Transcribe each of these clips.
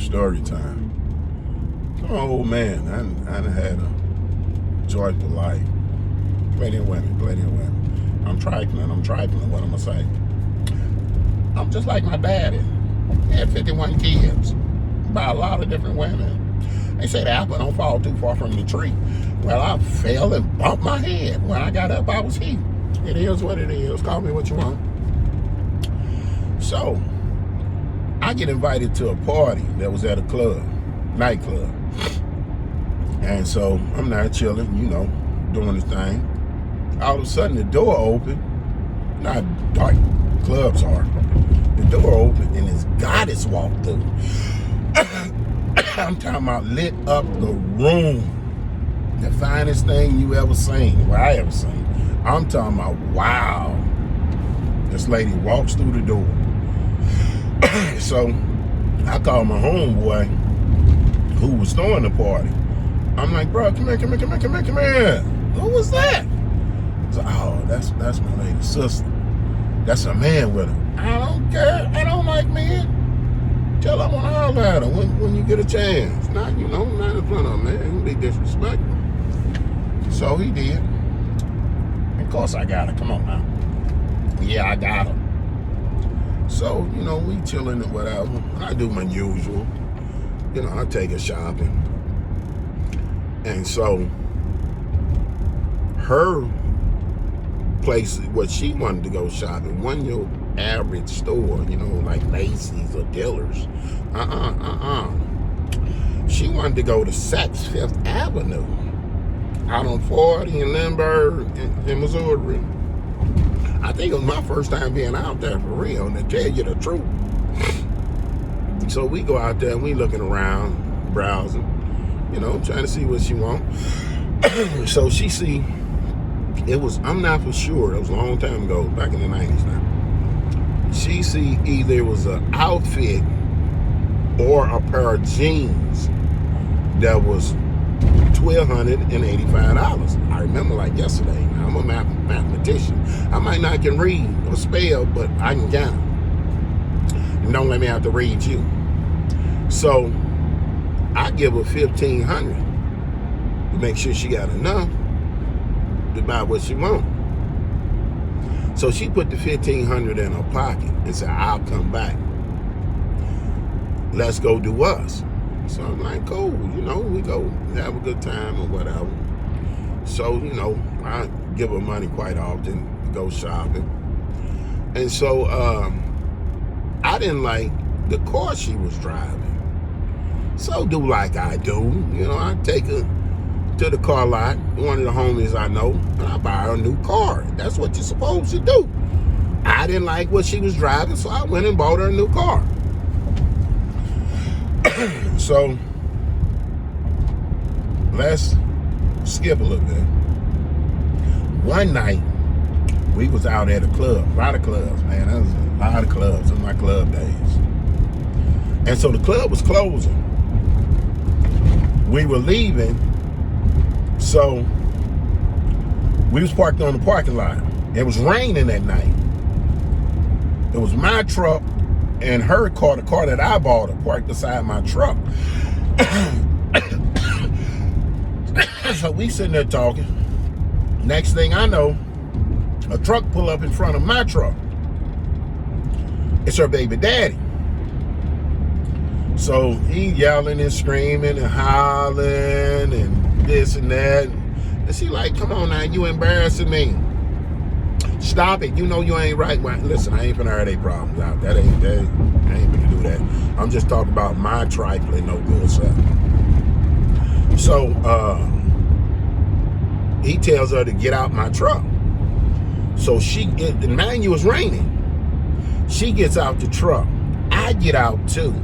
Story time. I'm an old man. I done had a joyful life. Plenty of women. I'm trifling. What I'm going to say? I'm just like my daddy. He had 51 kids by a lot of different women. They say the apple don't fall too far from the tree. Well, I fell and bumped my head. When I got up, I was here. It is what it is. Call me what you want. So, I get invited to a party that was at a club, nightclub. And so, I'm not chilling, doing the thing. All of a sudden, the door opened. Not dark clubs are. The door opened and this goddess walked through. I'm talking about lit up the room. The finest thing you ever seen, what I ever seen. I'm talking about, wow. This lady walks through the door. So, I called my homeboy who was throwing the party. I'm like, bro, come here. Who was that? So, oh, that's my lady's sister. That's a man with her. I don't care. I don't like men. Tell her I want to holler at her when you get a chance. Not in front of a man. He'll be disrespectful. So he did. Of course I got her. Come on now. Yeah, I got her. So, we chilling and whatever. I do my usual. I take her shopping. And so, her place, what she wanted to go shopping, wasn't your average store, like Macy's or Dillard's. She wanted to go to Saks Fifth Avenue, out on 40 in Lindbergh in Missouri. I think it was my first time being out there for real, to tell you the truth. So we go out there and we looking around, browsing, trying to see what she want. So she see, I'm not for sure, it was a long time ago, back in the 90s now. She see either it was an outfit or a pair of jeans that was $1,285. I remember like yesterday. I'm a mathematician. I might not can read or spell, but I can count. And don't let me have to read you. So I give her $1,500 to make sure she got enough to buy what she want. So she put the $1,500 in her pocket and said, I'll come back. Let's go do us. So I'm like, cool, we go have a good time or whatever. So, I give her money quite often to go shopping. And so I didn't like the car she was driving. So do like I do. I take her to the car lot, one of the homies I know, and I buy her a new car. That's what you're supposed to do. I didn't like what she was driving, so I went and bought her a new car. So, let's skip a little bit. One night, we was out at a club. A lot of clubs, man. That was a lot of clubs in my club days. And so the club was closing. We were leaving. So, we was parked on the parking lot. It was raining that night. It was my truck and her car, the car that I bought her, parked beside my truck. So we sitting there talking. Next thing I know, a truck pull up in front of my truck. It's her baby daddy. So he yelling and screaming and hollering and this and that. And she like, come on now, you embarrassing me. Stop it. You ain't right. Well, listen, I ain't finna hurt their problems out. I ain't finna do that. I'm just talking about my trifling, no good stuff. So, he tells her to get out my truck. So mind you, it's raining. She gets out the truck. I get out too.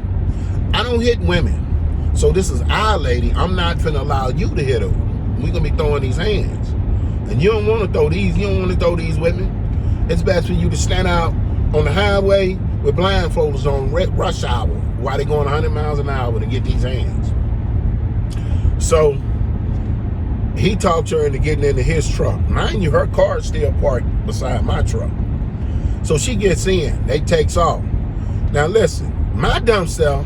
I don't hit women. So this is our lady. I'm not finna allow you to hit her. We're gonna be throwing these hands. And you don't want to throw these with me. It's best for you to stand out on the highway with blindfolds on rush hour while they're going 100 miles an hour to get these hands. So he talked her into getting into his truck. Mind you, her car's still parked beside my truck. So she gets in. They takes off. Now listen, my dumb self,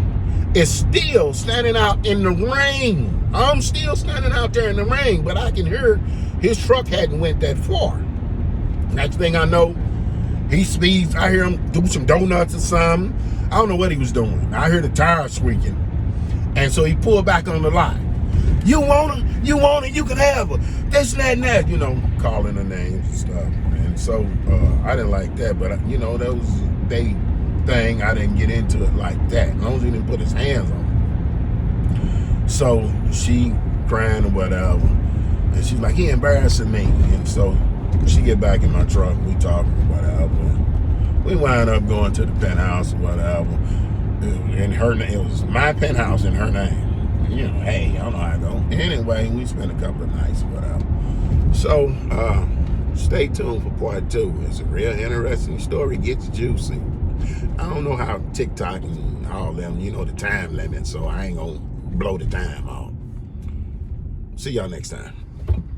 is still standing out in the rain. I'm still standing out there in the rain, but I can hear his truck hadn't went that far. Next thing I know, he speeds. I hear him do some donuts or something. I don't know what he was doing. I hear the tires squeaking. And so he pulled back on the lot. You want it? You want it? You can have her. This, that, and that. You know, calling her names and stuff. And so I didn't like that. But, you know, that was their thing. I didn't get into it like that. As long as he didn't put his hands on her. So she crying or whatever. And she's like, he embarrassing me. And so she get back in my truck. We talking or whatever. We wind up going to the penthouse or whatever. In her name, it was my penthouse in her name. You know, hey, I don't know how it go. Anyway, we spent a couple of nights or whatever. So, stay tuned for part 2. It's a real interesting story. Gets juicy. I don't know how TikTok and all them, you know, the time limit, so I ain't gonna blow the time off. See y'all next time.